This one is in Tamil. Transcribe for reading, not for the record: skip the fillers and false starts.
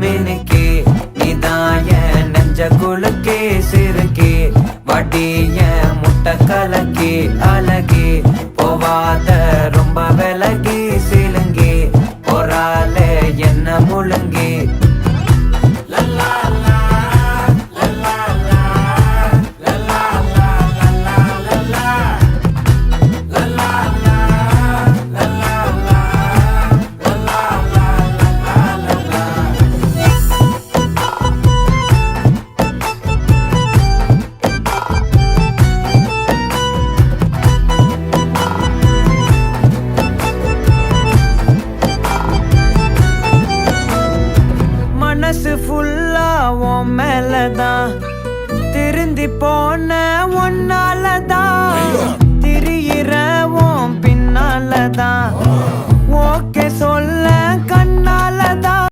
மினுக்கே நீதாய நெஞ்ச குலுக்கே சிறுக்கே வடிய முட்டை கலக்கே அழகே போவாத ரொம்ப விலகி சிலுங்கி பொறால என்ன முழுங்கி மனசு ஃபுல்லா உன் மேலதான் திருந்தி போன ஒன்னாலதான் திரியிற உன் பின்னாலதான் ஓகே சொல்ல